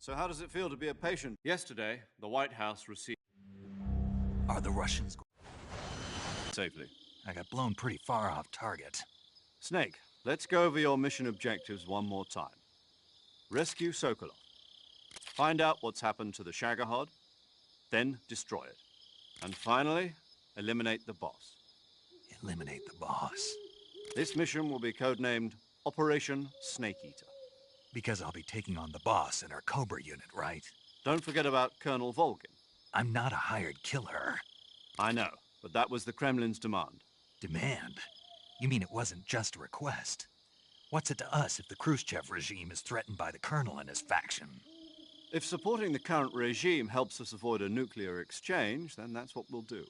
So how does it feel to be a patient? Yesterday, the White House received... Are the Russians... safely. I got blown pretty far off target. Snake, let's go over your mission objectives one more time. Rescue Sokolov. Find out what's happened to the Shagohod, then destroy it. And finally, eliminate the boss. Eliminate the boss. This mission will be codenamed Operation Snake Eater. Because I'll be taking on the boss in our Cobra unit, right? Don't forget about Colonel Volgin. I'm not a hired killer. I know, but that was the Kremlin's demand. Demand? You mean it wasn't just a request? What's it to us if the Khrushchev regime is threatened by the Colonel and his faction? If supporting the current regime helps us avoid a nuclear exchange, then that's what we'll do.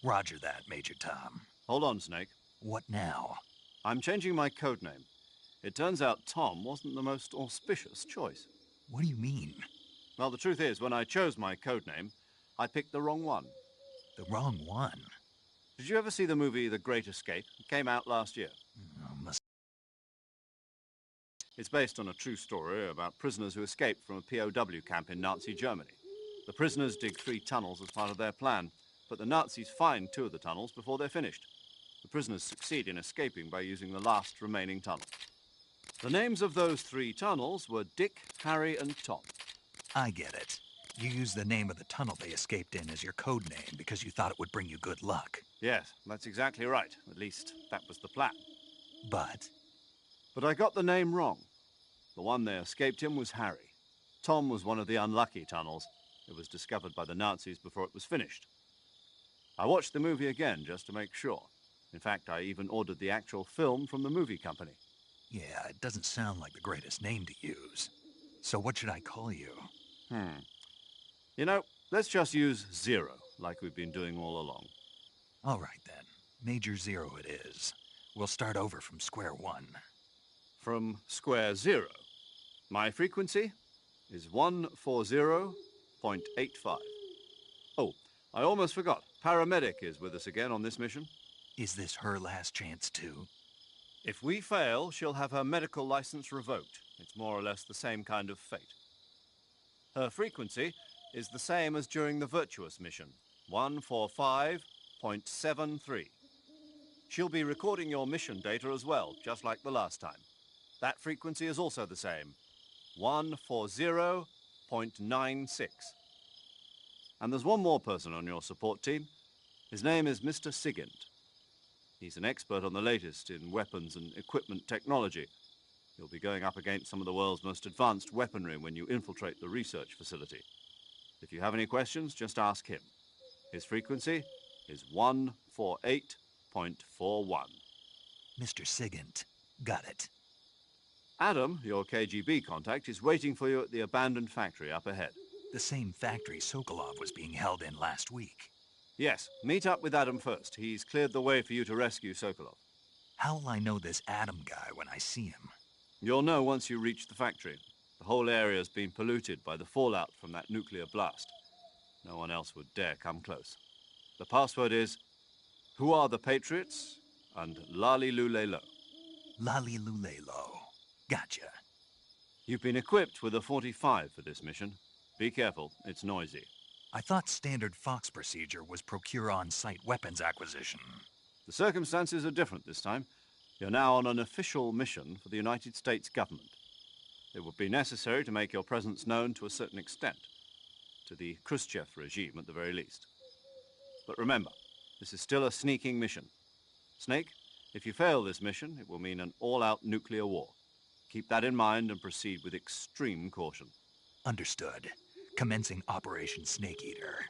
Roger that, Major Tom. Hold on, Snake. What now? I'm changing my codename. It turns out Tom wasn't the most auspicious choice. What do you mean? Well, the truth is, when I chose my codename, I picked the wrong one. The wrong one? Did you ever see the movie The Great Escape? It came out last year. It's based on a true story about prisoners who escaped from a POW camp in Nazi Germany. The prisoners dig 3 tunnels as part of their plan, but the Nazis find 2 of the tunnels before they're finished. The prisoners succeed in escaping by using the last remaining tunnel. The names of those 3 tunnels were Dick, Harry, and Tom. I get it. You used the name of the tunnel they escaped in as your code name because you thought it would bring you good luck. Yes, that's exactly right. At least, that was the plan. But I got the name wrong. The one they escaped in was Harry. Tom was one of the unlucky tunnels. It was discovered by the Nazis before it was finished. I watched the movie again just to make sure. In fact, I even ordered the actual film from the movie company. yeah, it doesn't sound like the greatest name to use. So what should I call you? You know, let's just use Zero, like we've been doing all along. All right, then. Major Zero it is. We'll start over from square one. From square 0. My frequency is 140.85. Oh, I almost forgot. Paramedic is with us again on this mission. Is this her last chance, too? If we fail, she'll have her medical license revoked. It's more or less the same kind of fate. Her frequency is the same as during the Virtuous mission, 145.73. She'll be recording your mission data as well, just like the last time. That frequency is also the same, 140.96. And there's one more person on your support team. His name is Mr. Sigint. He's an expert on the latest in weapons and equipment technology. You'll be going up against some of the world's most advanced weaponry when you infiltrate the research facility. If you have any questions, just ask him. His frequency is 148.41. Mr. Sigint. Got it. Adam, your KGB contact, is waiting for you at the abandoned factory up ahead. The same factory Sokolov was being held in last week. Yes, meet up with Adam first. He's cleared the way for you to rescue Sokolov. How will I know this Adam guy when I see him? You'll know once you reach the factory. The whole area's been polluted by the fallout from that nuclear blast. No one else would dare come close. The password is, Who are the Patriots? And Lali Lule Lo. Lali Lule Lo. Gotcha. You've been equipped with a 45 for this mission. Be careful, it's noisy. I thought standard Fox procedure was procure on-site weapons acquisition. The circumstances are different this time. You're now on an official mission for the United States government. It would be necessary to make your presence known to a certain extent, to the Khrushchev regime at the very least. But remember, this is still a sneaking mission. Snake, if you fail this mission, it will mean an all-out nuclear war. Keep that in mind and proceed with extreme caution. Understood. Commencing Operation Snake Eater.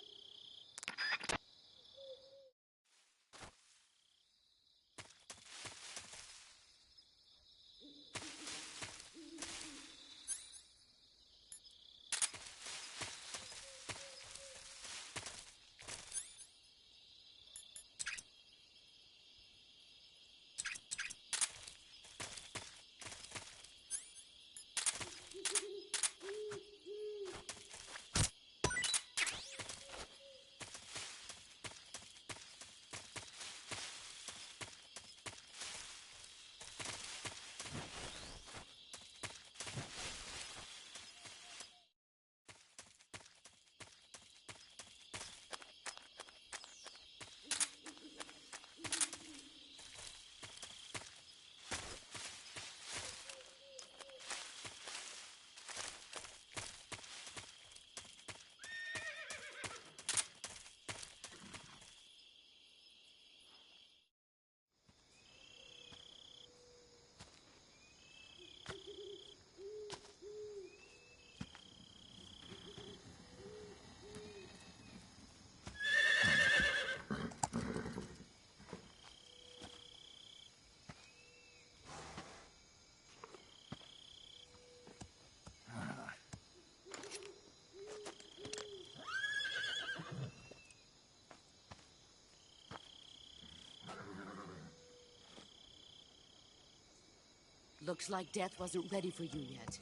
Looks like death wasn't ready for you yet.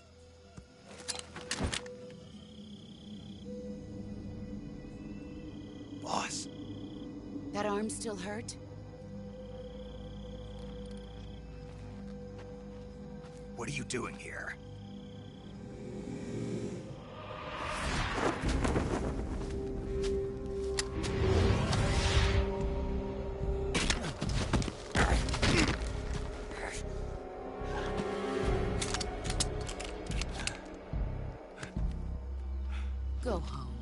Boss. That arm still hurt? What are you doing here? Go home.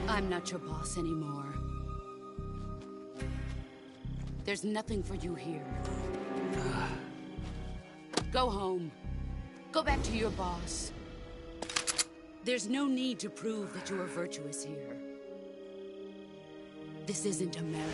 I'm not your boss anymore. There's nothing for you here. Go home. Go back to your boss. There's no need to prove that you are virtuous here. This isn't America.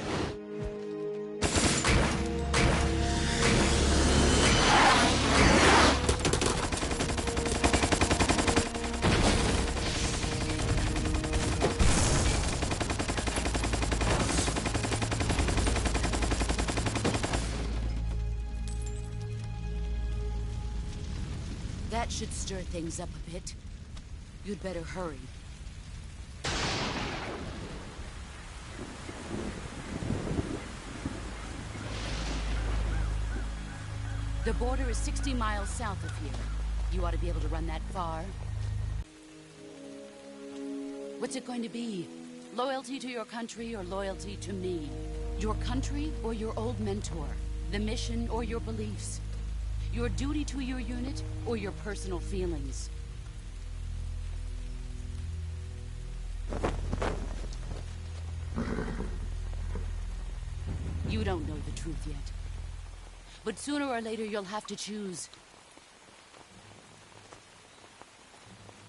That should stir things up a bit. You'd better hurry. The border is 60 miles south of here. You ought to be able to run that far. What's it going to be? Loyalty to your country or loyalty to me? Your country or your old mentor? The mission or your beliefs? Your duty to your unit or your personal feelings? You don't know the truth yet. But sooner or later you'll have to choose.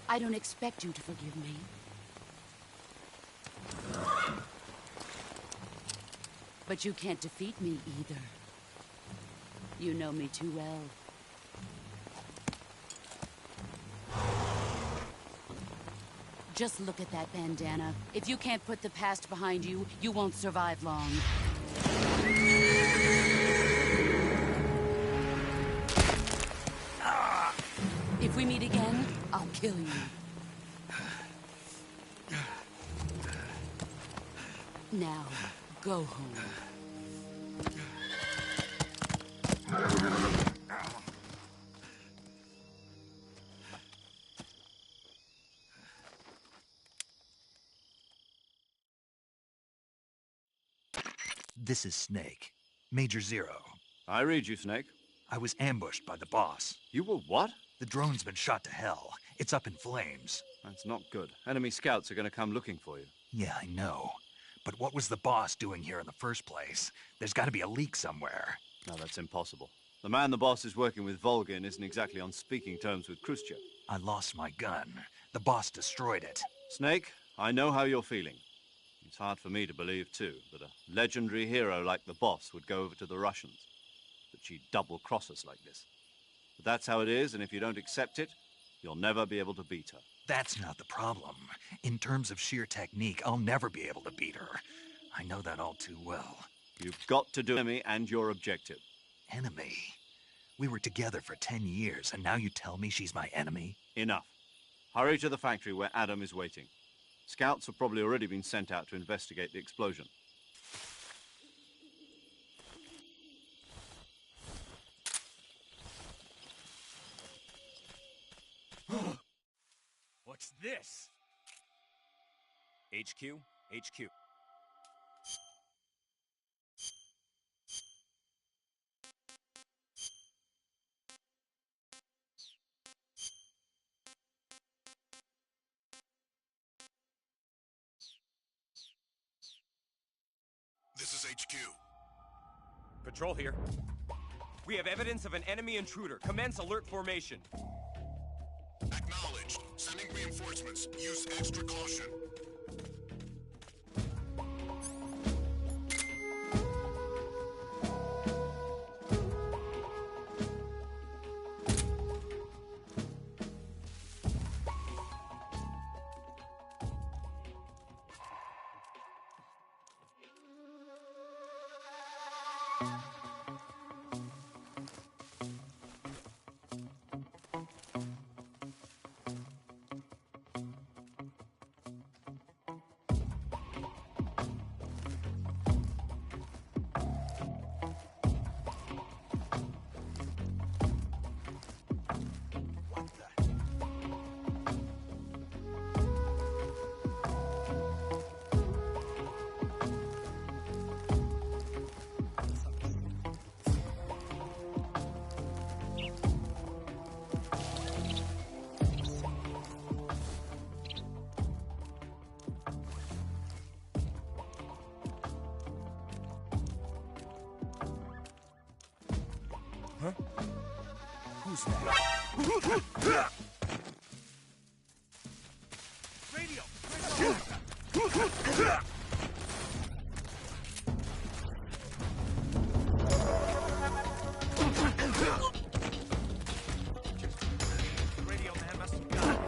I don't expect you to forgive me. But you can't defeat me either. You know me too well. Just look at that bandana. If you can't put the past behind you, you won't survive long. If we meet again, I'll kill you. Now, go home. This is Snake. Major Zero. I read you, Snake. I was ambushed by the boss. You were what? The drone's been shot to hell. It's up in flames. That's not good. Enemy scouts are going to come looking for you. Yeah, I know. But what was the boss doing here in the first place? There's got to be a leak somewhere. No, that's impossible. The man the boss is working with, Volgin, isn't exactly on speaking terms with Khrushchev. I lost my gun. The boss destroyed it. Snake, I know how you're feeling. It's hard for me to believe, too, that a legendary hero like the boss would go over to the Russians. That she'd double-cross us like this. But that's how it is, and if you don't accept it, you'll never be able to beat her. That's not the problem. In terms of sheer technique, I'll never be able to beat her. I know that all too well. You've got to do enemy and your objective. Enemy? We were together for 10 years, and now you tell me she's my enemy? Enough. Hurry to the factory where Adam is waiting. Scouts have probably already been sent out to investigate the explosion. What's this? HQ? HQ. This is HQ. Patrol here. We have evidence of an enemy intruder. Commence alert formation. Acknowledged. Sending reinforcements. Use extra caution. Who's that? Radio! The radio man must have gone.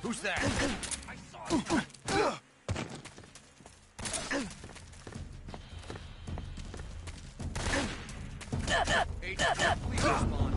Who's there? I saw him. HQ, please respond.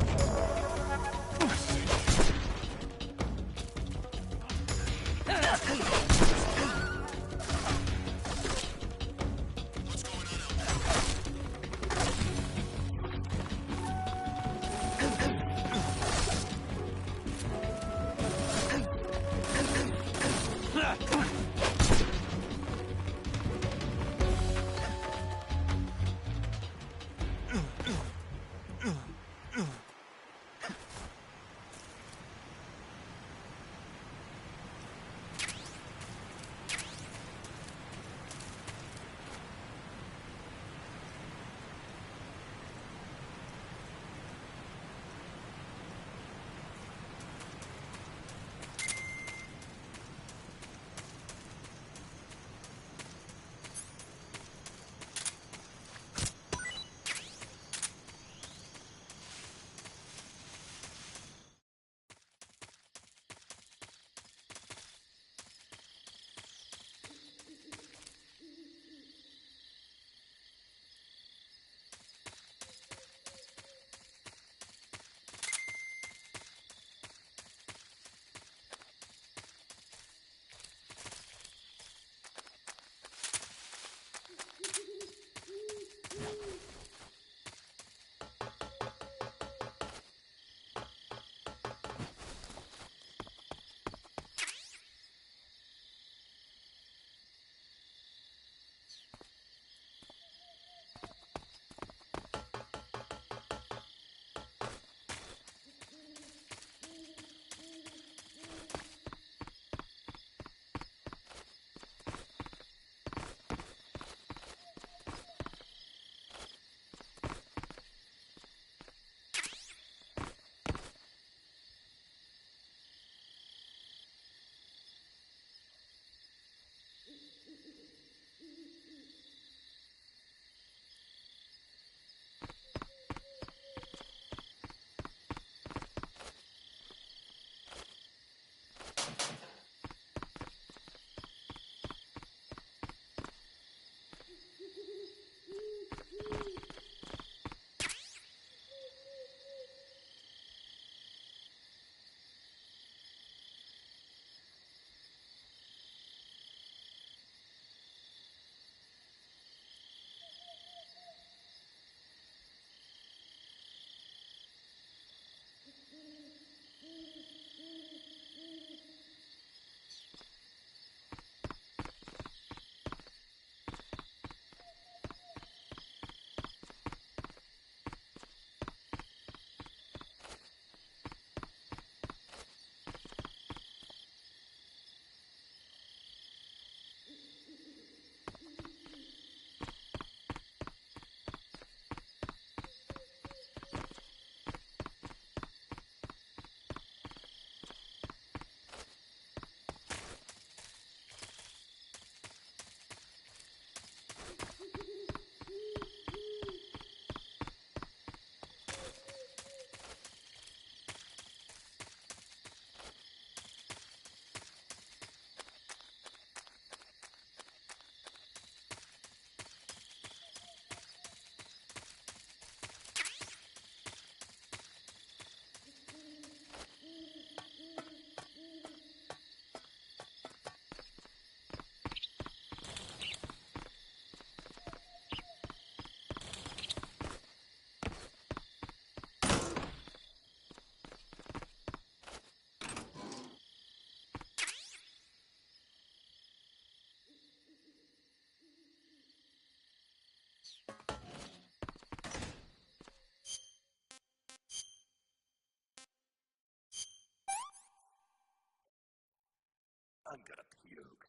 I'm gonna puke.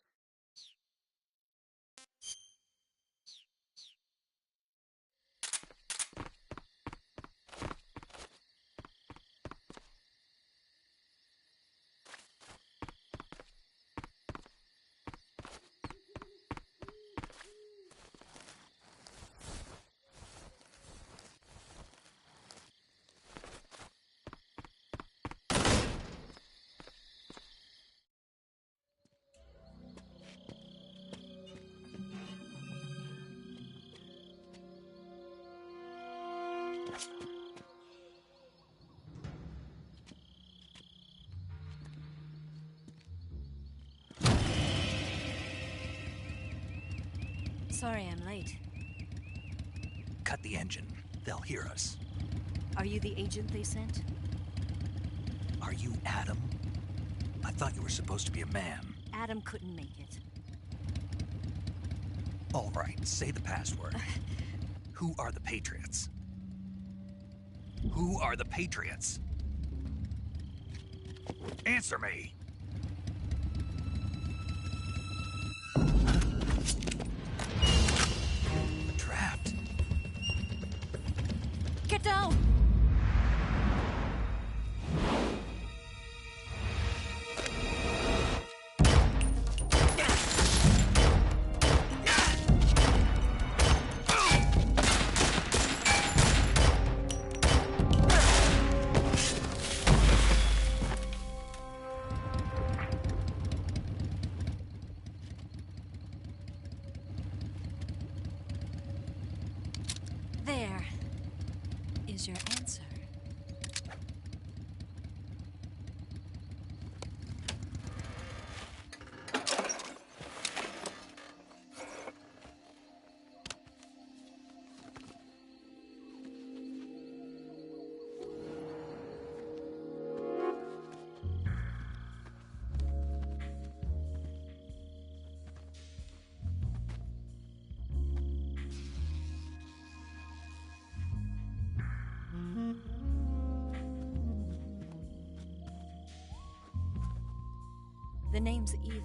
Sorry I'm late. Cut the engine. They'll hear us. Are you the agent they sent? Are you Adam? I thought you were supposed to be a man. Adam couldn't make it. All right, say the password. Who are the Patriots? Who are the Patriots? Answer me! We're trapped. Get down! There is your answer. The name's Eva.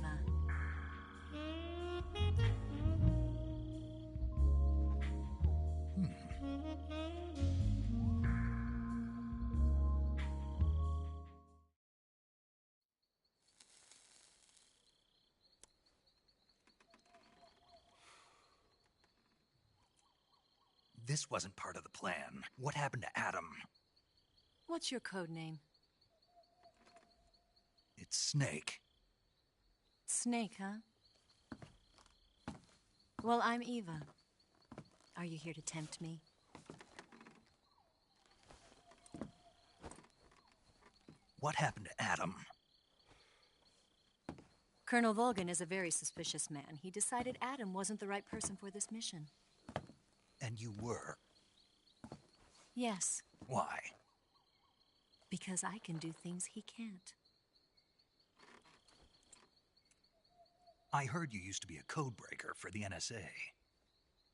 This wasn't part of the plan. What happened to Adam? What's your code name? It's Snake. Snake, huh? Well, I'm Eva. Are you here to tempt me? What happened to Adam? Colonel Volgin is a very suspicious man. He decided Adam wasn't the right person for this mission. And you were. Yes, Why? because I can do things he can't. I heard you used to be a codebreaker for the NSA.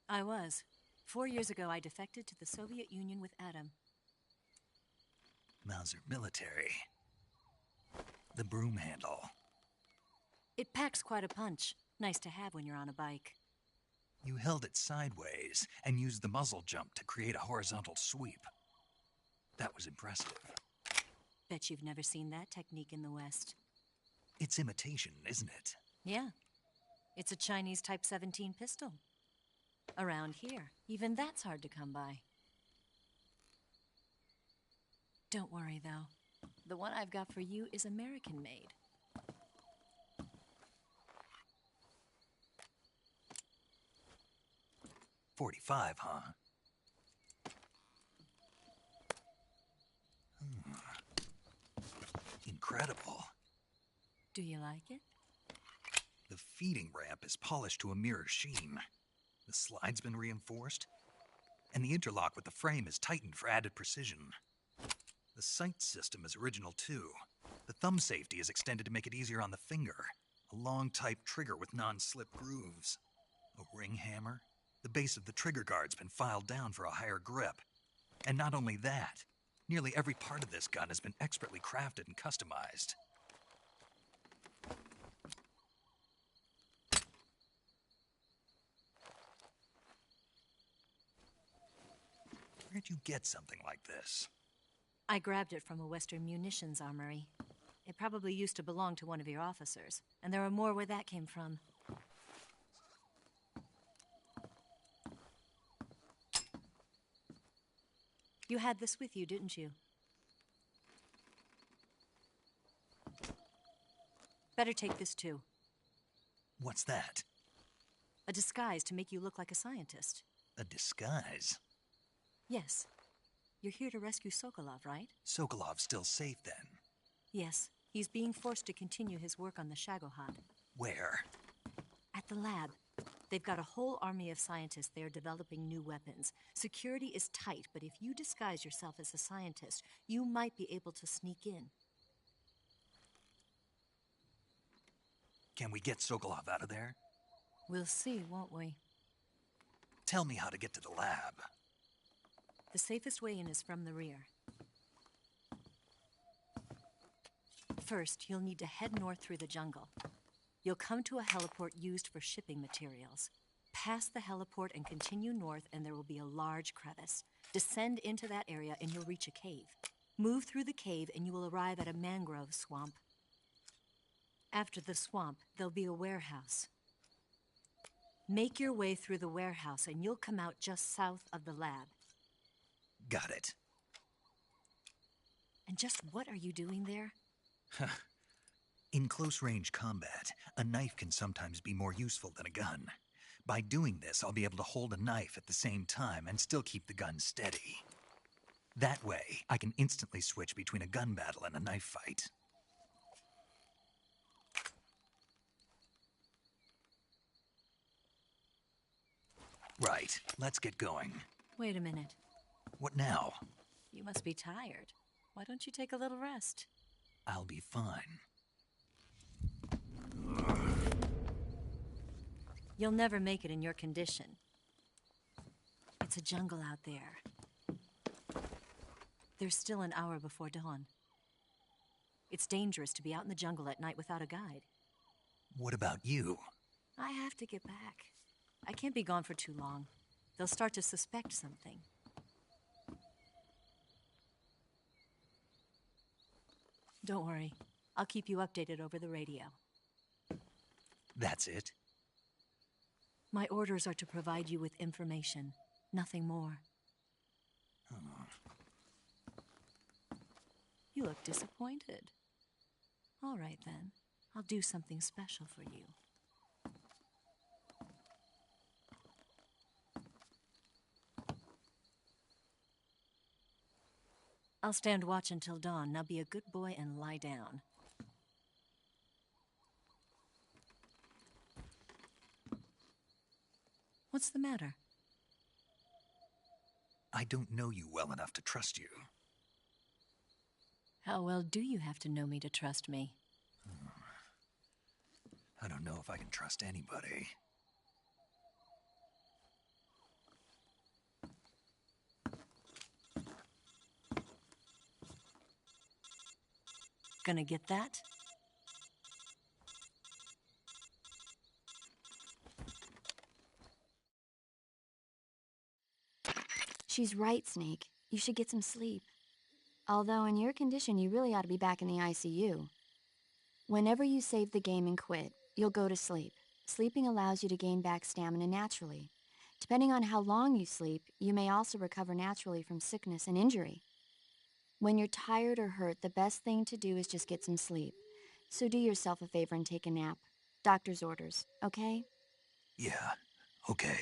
I was. 4 years ago, I defected to the Soviet Union with Adam. Mauser military. The broom handle. It packs quite a punch. Nice to have when you're on a bike. You held it sideways and used the muzzle jump to create a horizontal sweep. That was impressive. Bet you've never seen that technique in the West. It's imitation, isn't it? Yeah. It's a Chinese Type 17 pistol. Around here, even that's hard to come by. Don't worry, though. The one I've got for you is American-made. .45, huh? Incredible. Do you like it? The feeding ramp is polished to a mirror sheen. The slide's been reinforced, and the interlock with the frame is tightened for added precision. The sight system is original too. The thumb safety is extended to make it easier on the finger. A long type trigger with non-slip grooves. A ring hammer. The base of the trigger guard's been filed down for a higher grip. And not only that, nearly every part of this gun has been expertly crafted and customized. Where'd you get something like this? I grabbed it from a Western munitions armory. It probably used to belong to one of your officers, and there are more where that came from. You had this with you, didn't you? Better take this too. What's that? A disguise to make you look like a scientist. A disguise? Yes. You're here to rescue Sokolov, right? Sokolov's still safe then. Yes. He's being forced to continue his work on the Shagohod. Where? At the lab. They've got a whole army of scientists there developing new weapons. Security is tight, but if you disguise yourself as a scientist, you might be able to sneak in. Can we get Sokolov out of there? We'll see, won't we? Tell me how to get to the lab. The safest way in is from the rear. First, you'll need to head north through the jungle. You'll come to a heliport used for shipping materials. Pass the heliport and continue north, and there will be a large crevice. Descend into that area, and you'll reach a cave. Move through the cave, and you will arrive at a mangrove swamp. After the swamp, there'll be a warehouse. Make your way through the warehouse, and you'll come out just south of the lab. Got it. And just what are you doing there? In close-range combat, a knife can sometimes be more useful than a gun. By doing this, I'll be able to hold a knife at the same time and still keep the gun steady. That way, I can instantly switch between a gun battle and a knife fight. Right, let's get going. Wait a minute. What now? You must be tired. Why don't you take a little rest? I'll be fine. You'll never make it in your condition. It's a jungle out there. There's still an hour before dawn. It's dangerous to be out in the jungle at night without a guide. What about you? I have to get back. I can't be gone for too long. They'll start to suspect something. Don't worry. I'll keep you updated over the radio. That's it? My orders are to provide you with information, nothing more. You look disappointed. All right, then. I'll do something special for you. I'll stand watch until dawn. Now be a good boy and lie down. What's the matter? I don't know you well enough to trust you. How well do you have to know me to trust me? I don't know if I can trust anybody. Gonna get that? She's right, Snake. You should get some sleep. Although in your condition, you really ought to be back in the ICU. Whenever you save the game and quit, you'll go to sleep. Sleeping allows you to gain back stamina naturally. Depending on how long you sleep, you may also recover naturally from sickness and injury. When you're tired or hurt, the best thing to do is just get some sleep. So do yourself a favor and take a nap. Doctor's orders, okay? Yeah, okay.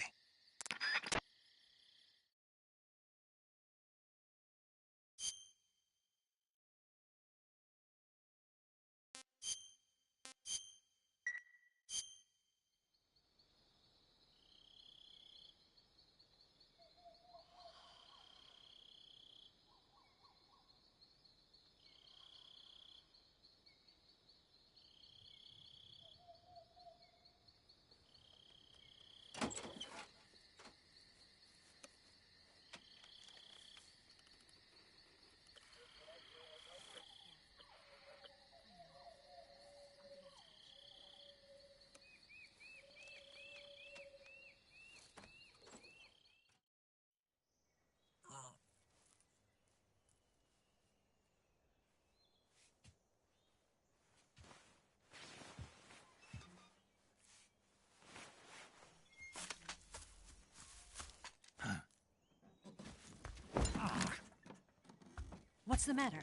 What's the matter?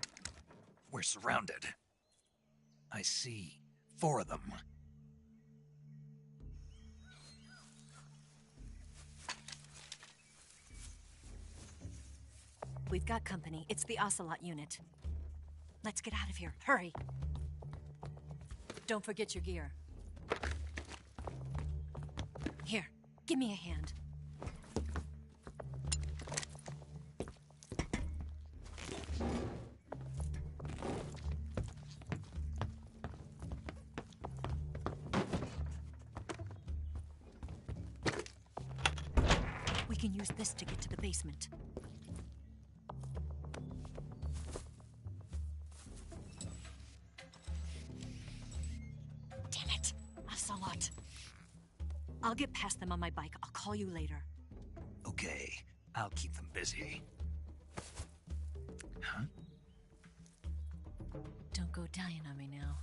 We're surrounded. I see 4 of them. We've got company. It's the Ocelot unit. Let's get out of here. Hurry! Don't forget your gear. Here, give me a hand. can use this to get to the basement. Damn it! Ocelot! I'll get past them on my bike. I'll call you later. Okay, I'll keep them busy. Huh? Don't go dying on me now.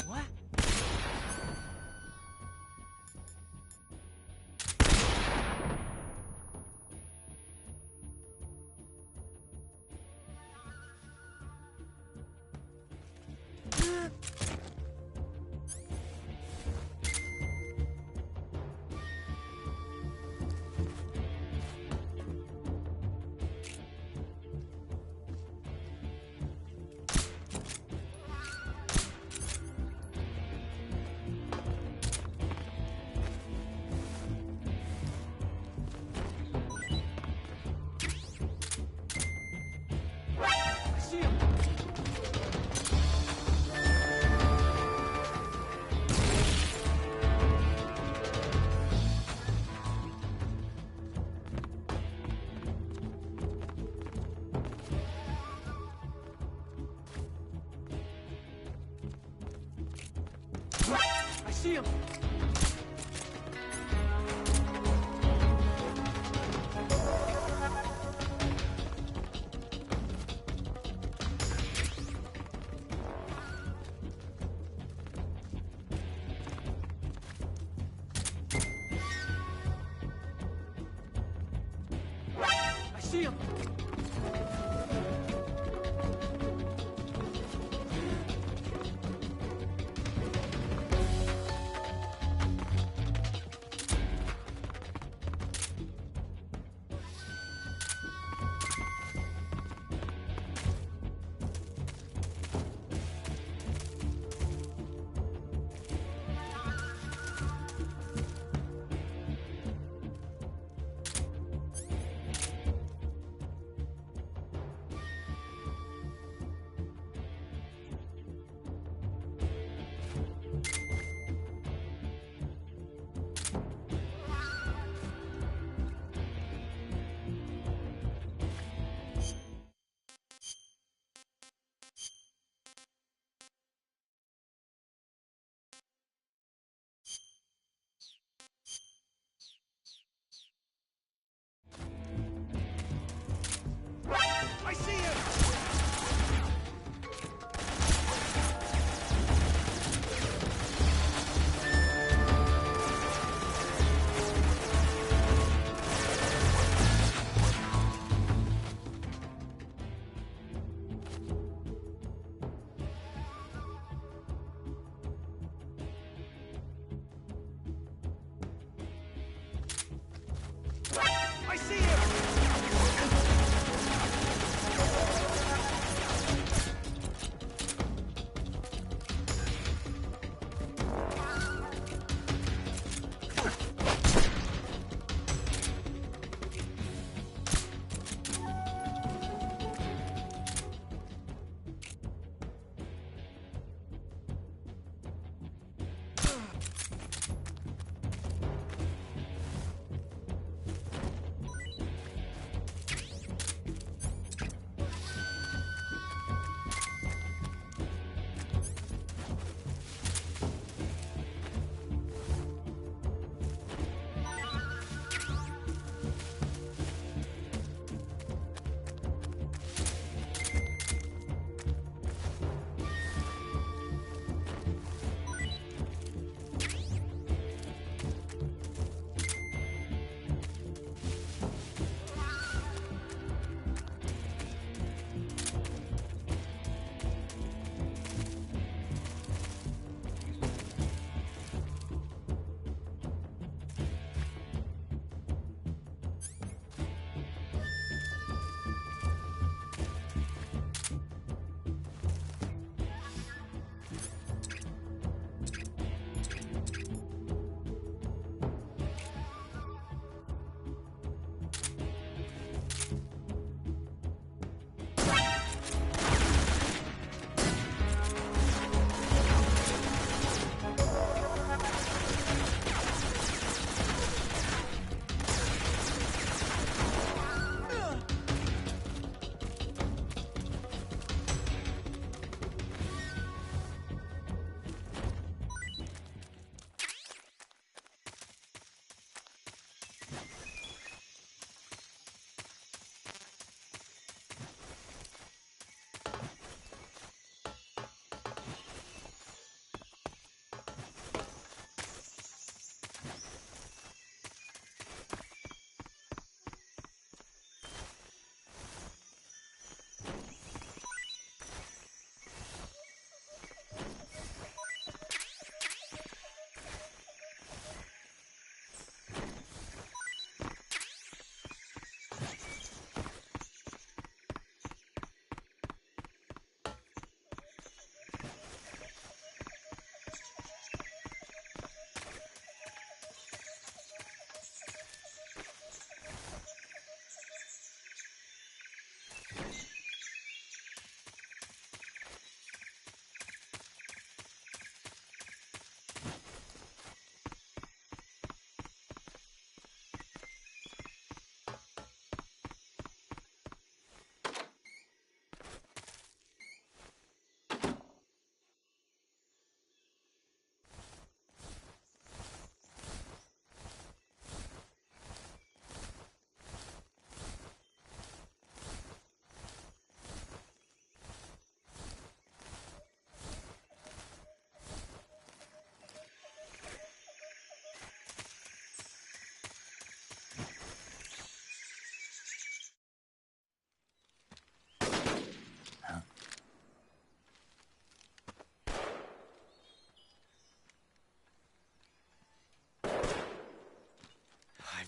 What? I see him! I see him! I see him! I see him!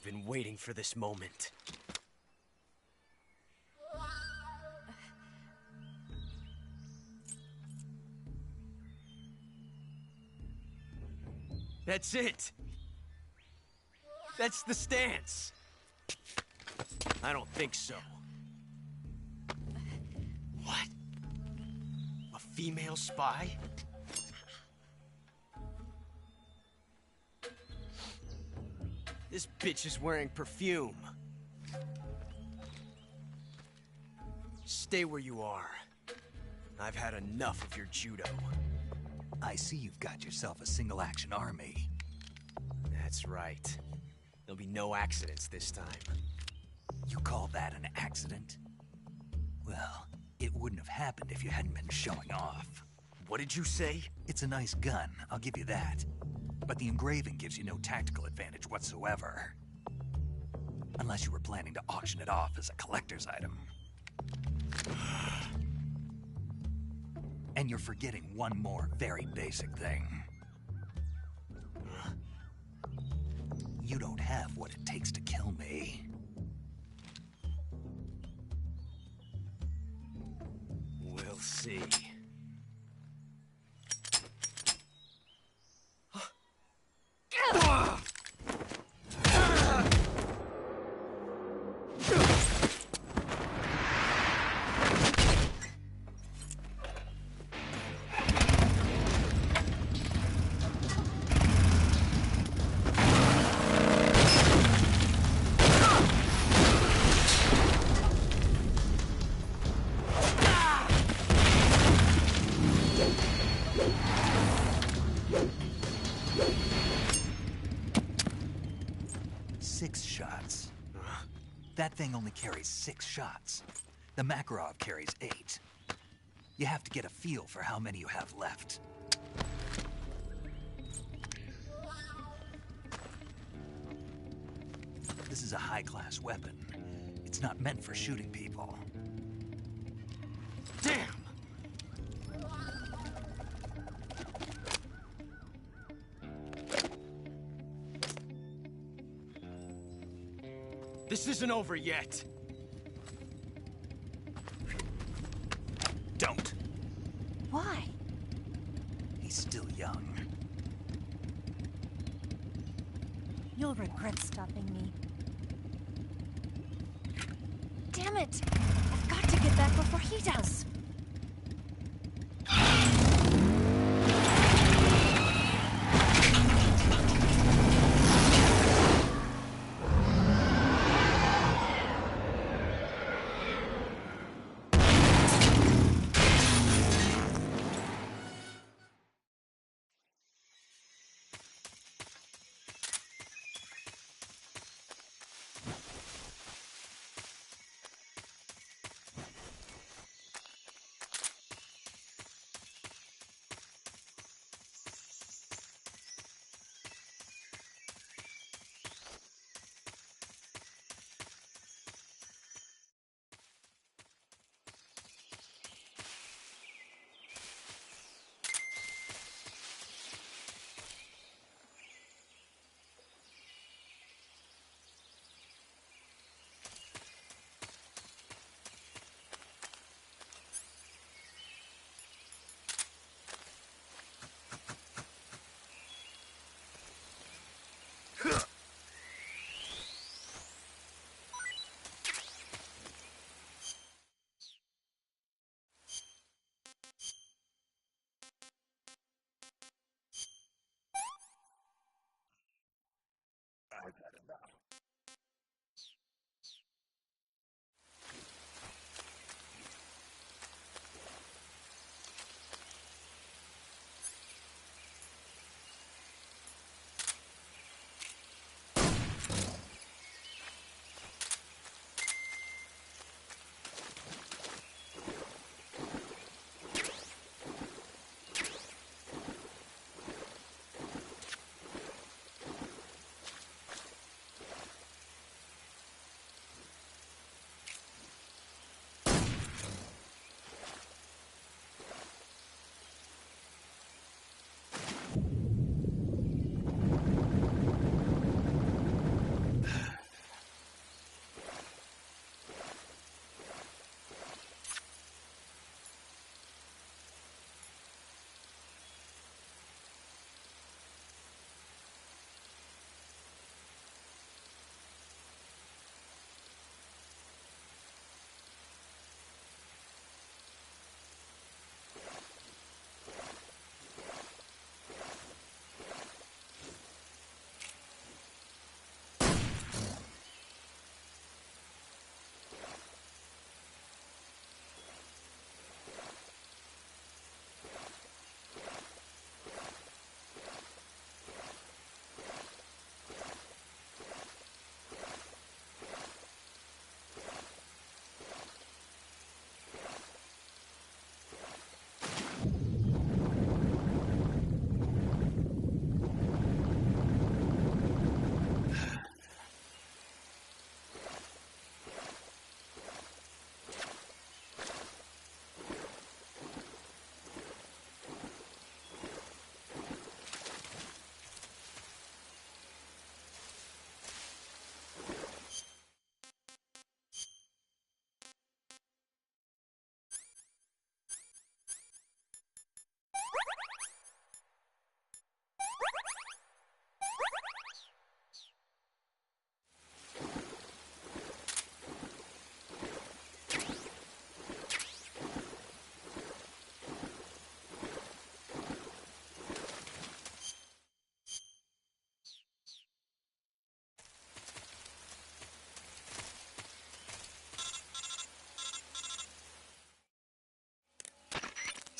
I've been waiting for this moment. That's it! That's the stance! I don't think so. What? A female spy? This bitch is wearing perfume. Stay where you are. I've had enough of your judo. I see you've got yourself a single-action army. That's right. There'll be no accidents this time. You call that an accident? Well, it wouldn't have happened if you hadn't been showing off. What did you say? It's a nice gun, I'll give you that. But the engraving gives you no tactical advantage whatsoever. Unless you were planning to auction it off as a collector's item. And you're forgetting one more very basic thing. You don't have what it takes to kill me. We'll see. That thing only carries 6 shots. The Makarov carries 8. You have to get a feel for how many you have left. This is a high-class weapon. It's not meant for shooting people. Damn! This isn't over yet. Don't. Why? He's still young. You'll regret stopping me. Damn it! I've got to get back before he does.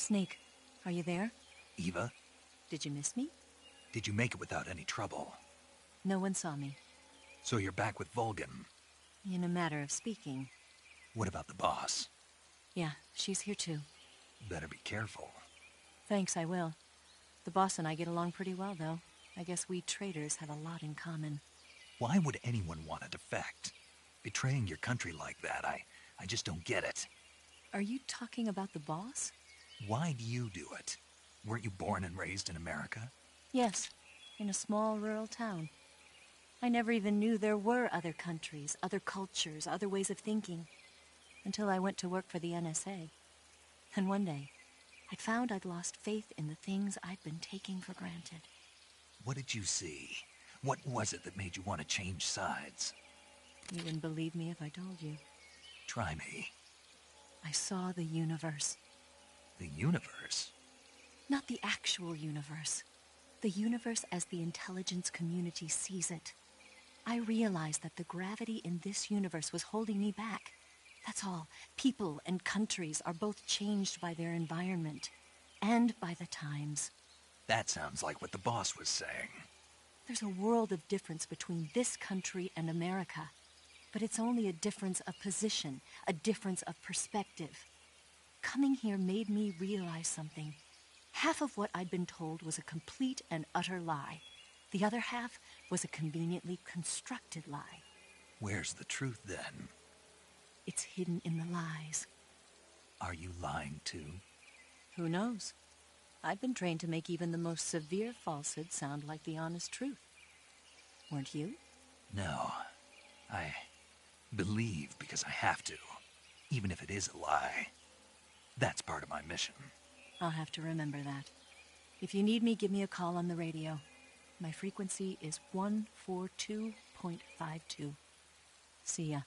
Snake, are you there? Eva, Did you miss me? did you make it without any trouble? No one saw me. So you're back with Vulcan. In a matter of speaking. What about the boss? Yeah, she's here too. Better be careful. Thanks, I will. The boss and I get along pretty well, though. I guess we traitors have a lot in common. Why would anyone want to defect? Betraying your country like that, I just don't get it. Are you talking about the boss? Why do you do it? Weren't you born and raised in America? Yes, in a small rural town. I never even knew there were other countries, other cultures, other ways of thinking, until I went to work for the NSA. And one day, I found I'd lost faith in the things I'd been taking for granted. What did you see? What was it that made you want to change sides? You wouldn't believe me if I told you. Try me. I saw the universe. The universe? Not the actual universe. The universe as the intelligence community sees it. I realized that the gravity in this universe was holding me back. That's all. People and countries are both changed by their environment and by the times. That sounds like what the boss was saying. There's a world of difference between this country and America. But it's only a difference of position, a difference of perspective. Coming here made me realize something. Half of what I'd been told was a complete and utter lie. The other half was a conveniently constructed lie. Where's the truth, then? It's hidden in the lies. Are you lying, too? Who knows? I've been trained to make even the most severe falsehood sound like the honest truth. Weren't you? No. I believe because I have to, even if it is a lie. That's part of my mission. I'll have to remember that. If you need me, give me a call on the radio. My frequency is 142.52. See ya.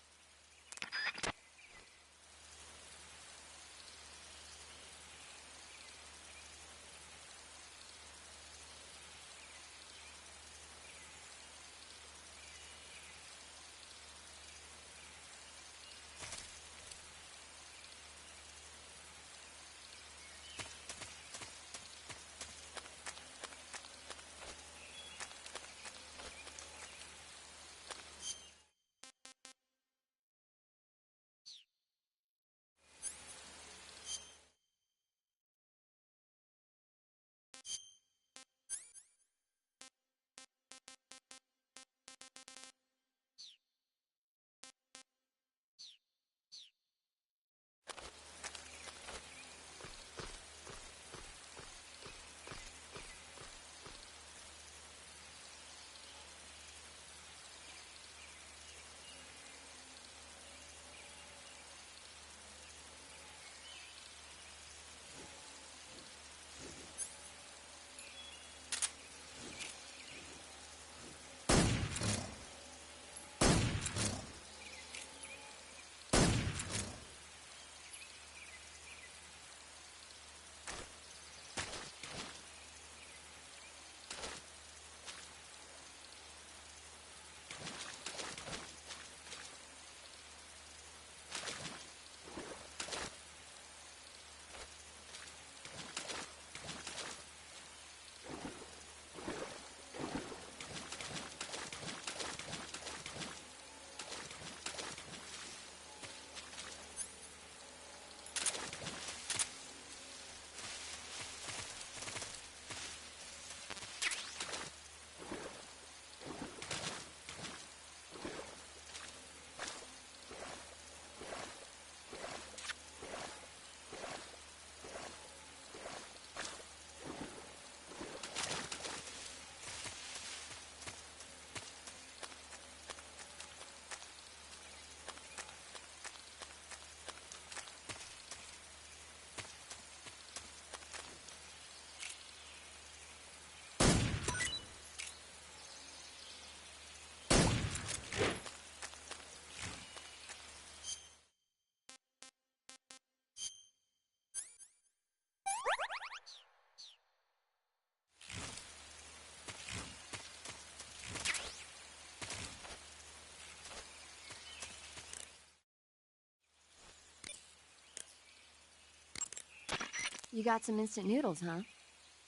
You got some instant noodles, huh?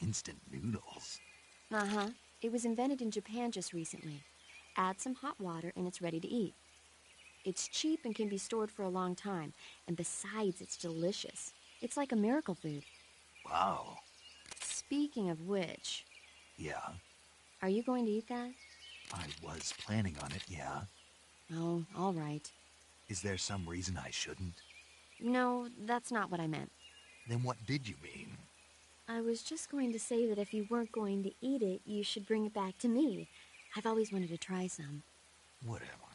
Instant noodles? Uh-huh. It was invented in Japan just recently. Add some hot water and it's ready to eat. It's cheap and can be stored for a long time. And besides, it's delicious. It's like a miracle food. Wow. Speaking of which, Yeah, are you going to eat that? I was planning on it, yeah. Oh, all right. Is there some reason I shouldn't? No, that's not what I meant. Then what did you mean? I was just going to say that if you weren't going to eat it, you should bring it back to me. I've always wanted to try some. Whatever.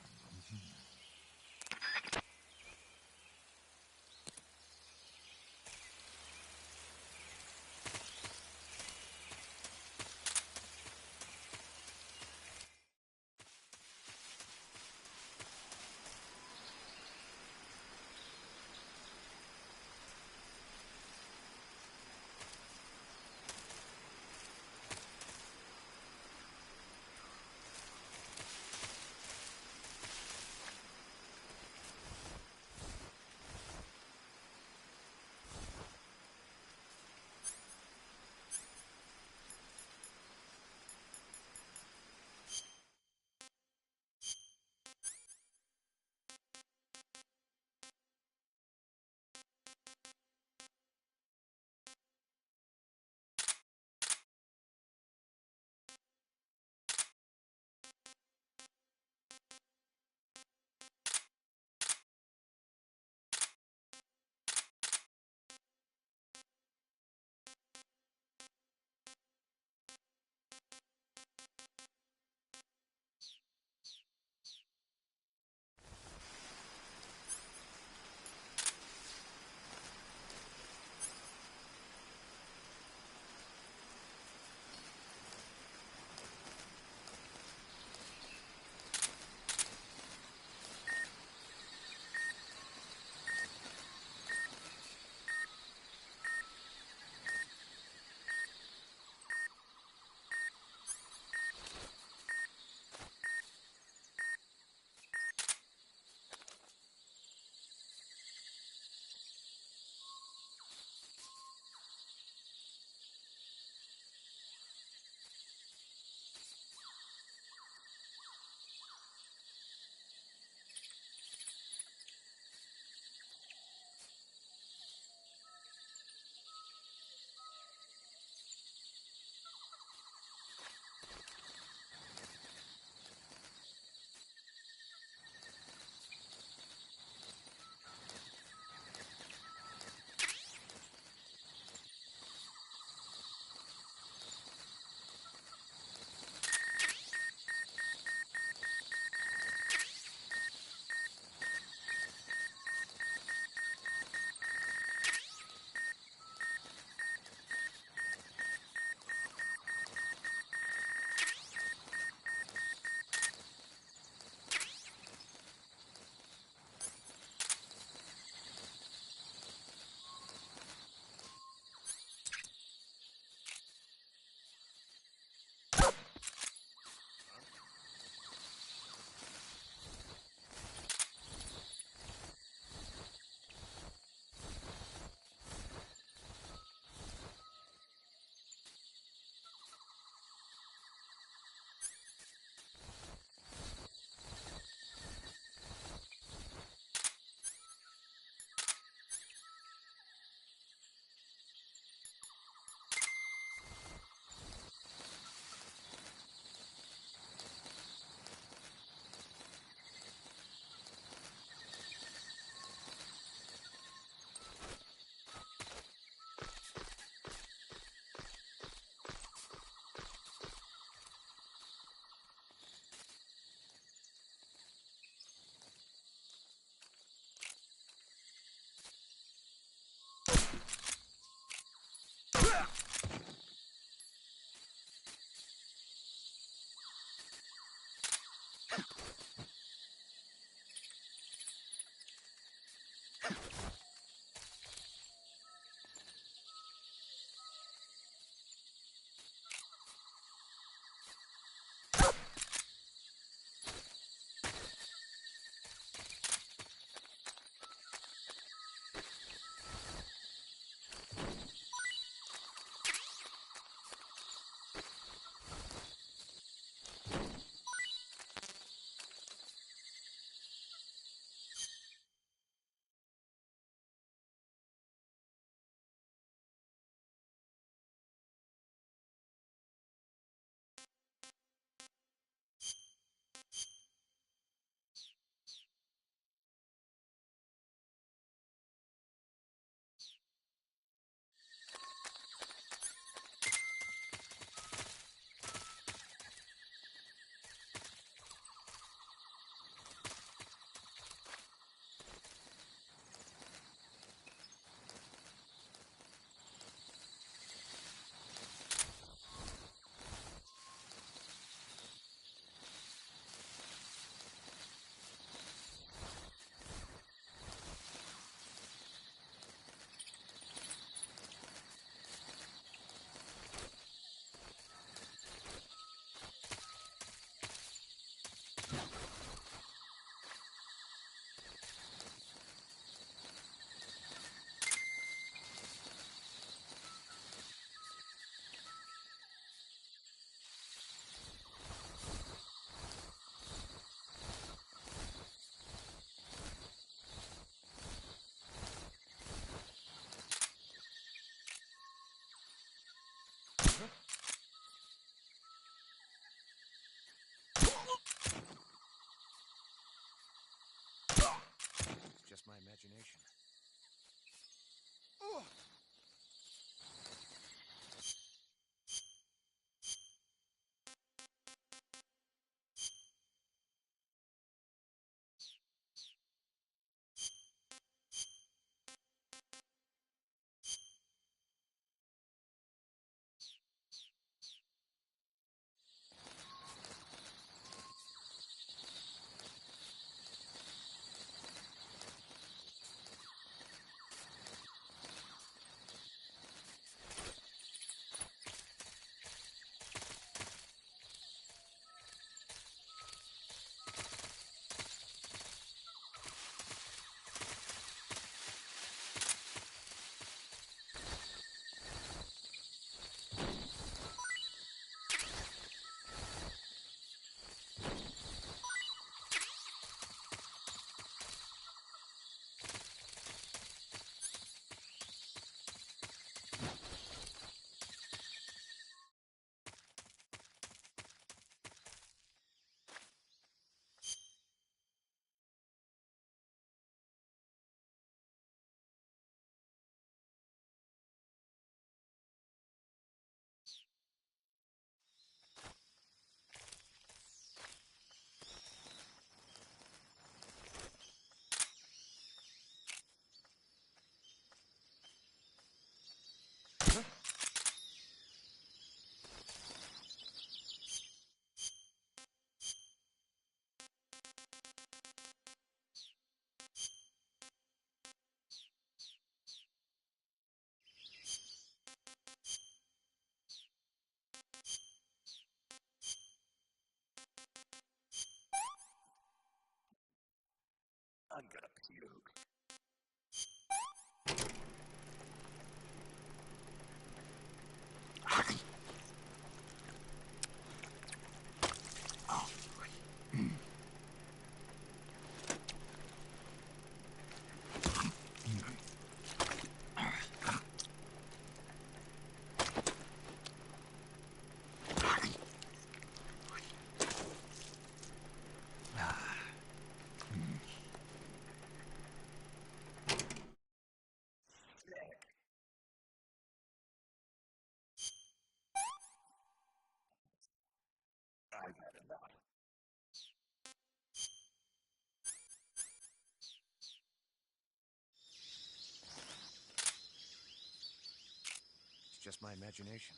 It's just my imagination.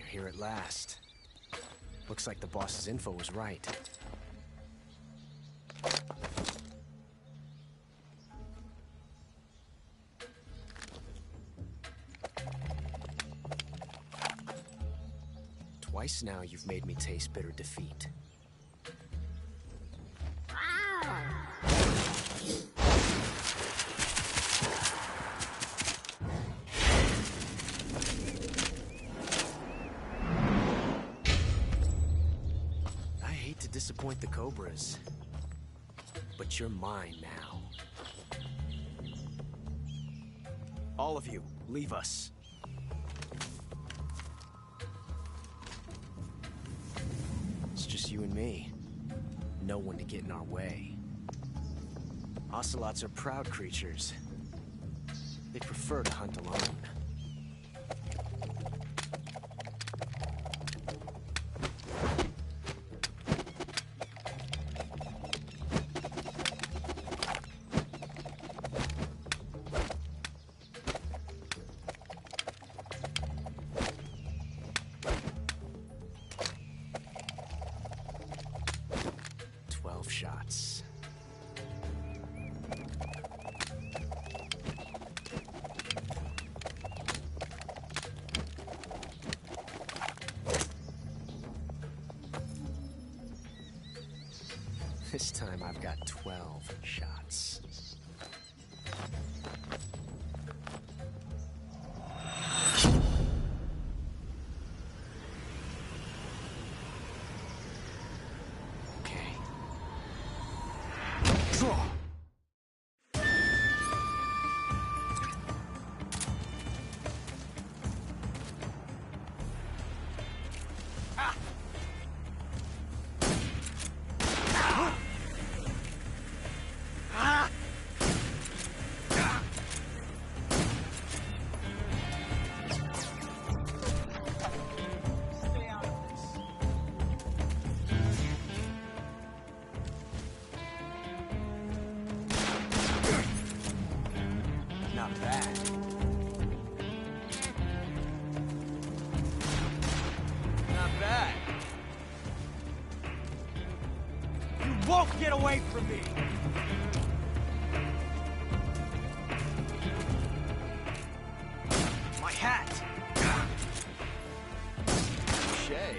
here at last. Looks like the boss's info was right. Twice now you've made me taste bitter defeat. I hate to disappoint the Cobras, but you're mine now. All of you, leave us. It's just you and me. No one to get in our way. Ocelots are proud creatures. They prefer to hunt alone. Shots. This time I've got 12 shots. Not bad. Not bad. You won't get away from me! My hat! Touché.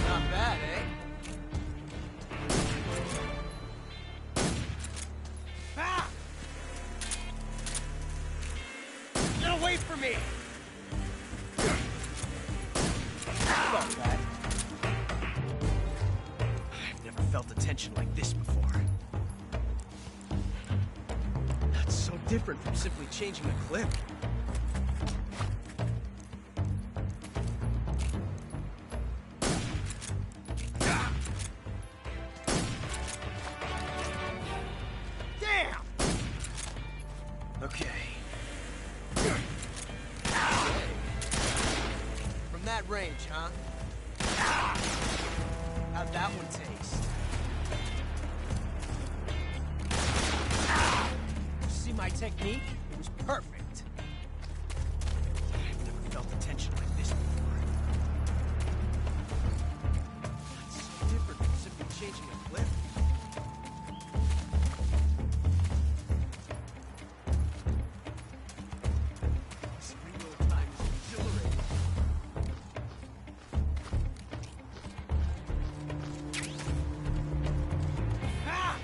Not bad, eh? Get away from me! Fuck that. I've never felt a tension like this before. That's so different from simply changing a clip. Damn! Okay. From that range, huh? How'd that one taste? See my technique? It was perfect. I've never felt a tension like this before. It's so different from simply changing a clip. This reload time is exhilarating. Ah!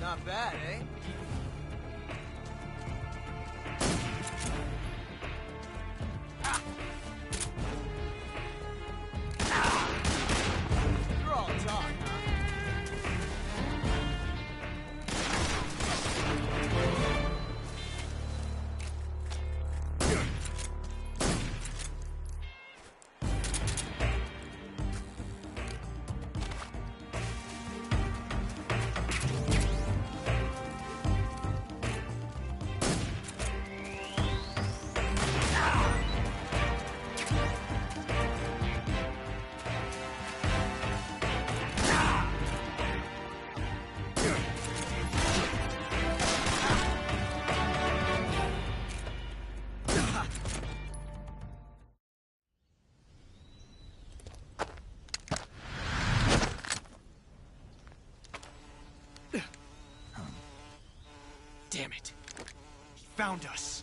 Not bad, eh? Ah! You're all talk, huh? found us.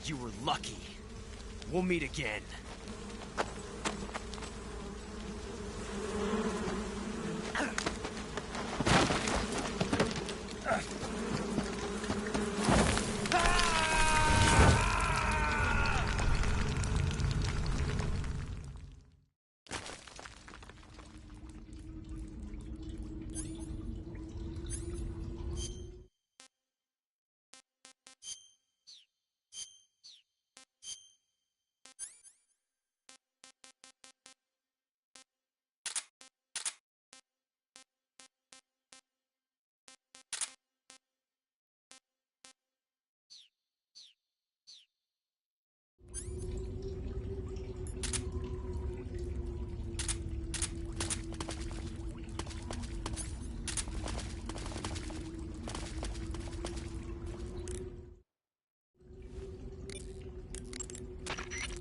You were lucky. We'll meet again.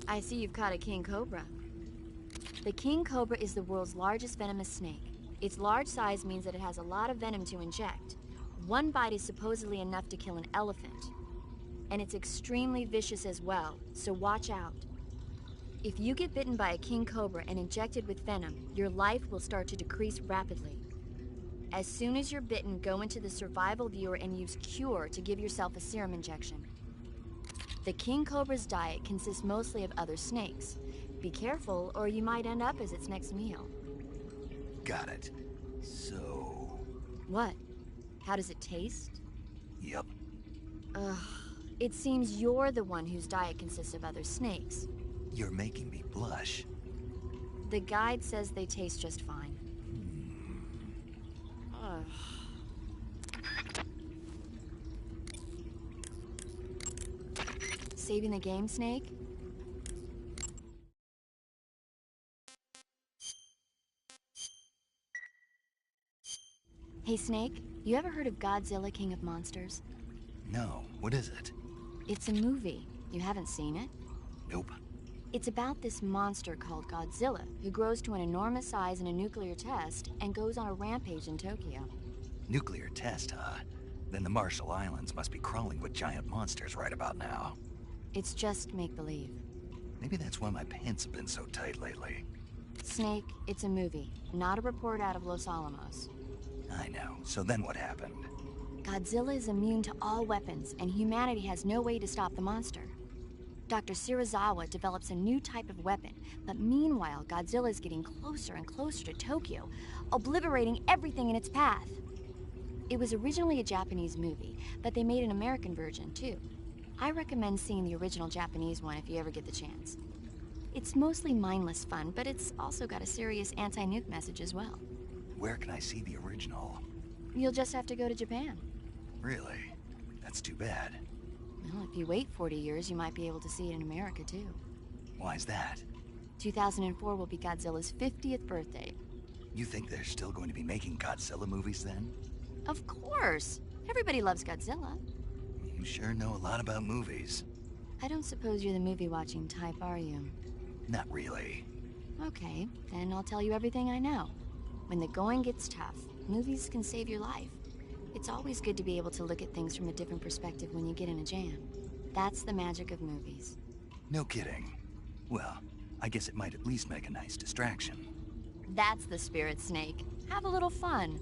I see you've caught a king cobra. The king cobra is the world's largest venomous snake. Its large size means that it has a lot of venom to inject. One bite is supposedly enough to kill an elephant. And it's extremely vicious as well, so watch out. If you get bitten by a king cobra and injected with venom, your life will start to decrease rapidly. As soon as you're bitten, go into the survival viewer and use Cure to give yourself a serum injection. The king cobra's diet consists mostly of other snakes. Be careful, or you might end up as its next meal. Got it. So... What? How does it taste? Yep. Ugh. It seems you're the one whose diet consists of other snakes. You're making me blush. The guide says they taste just fine. Ugh. Saving the game, Snake? Hey, Snake, you ever heard of Godzilla, King of Monsters? No, what is it? It's a movie. You haven't seen it? Nope. It's about this monster called Godzilla, who grows to an enormous size in a nuclear test and goes on a rampage in Tokyo. Nuclear test, huh? Then the Marshall Islands must be crawling with giant monsters right about now. It's just make-believe. Maybe that's why my pants have been so tight lately. Snake, it's a movie, not a report out of Los Alamos. I know. So then what happened? Godzilla is immune to all weapons, and humanity has no way to stop the monster. Dr. Shirazawa develops a new type of weapon, but meanwhile, Godzilla is getting closer and closer to Tokyo, obliterating everything in its path. It was originally a Japanese movie, but they made an American version, too. I recommend seeing the original Japanese one if you ever get the chance. It's mostly mindless fun, but it's also got a serious anti-nuke message as well. Where can I see the original? You'll just have to go to Japan. Really? That's too bad. Well, if you wait 40 years, you might be able to see it in America, too. Why's that? 2004 will be Godzilla's 50th birthday. You think they're still going to be making Godzilla movies then? Of course! Everybody loves Godzilla. You sure know a lot about movies. I don't suppose you're the movie-watching type, are you? Not really. Okay, then I'll tell you everything I know. When the going gets tough, movies can save your life. It's always good to be able to look at things from a different perspective when you get in a jam. That's the magic of movies. No kidding. Well, I guess it might at least make a nice distraction. That's the spirit, Snake. Have a little fun.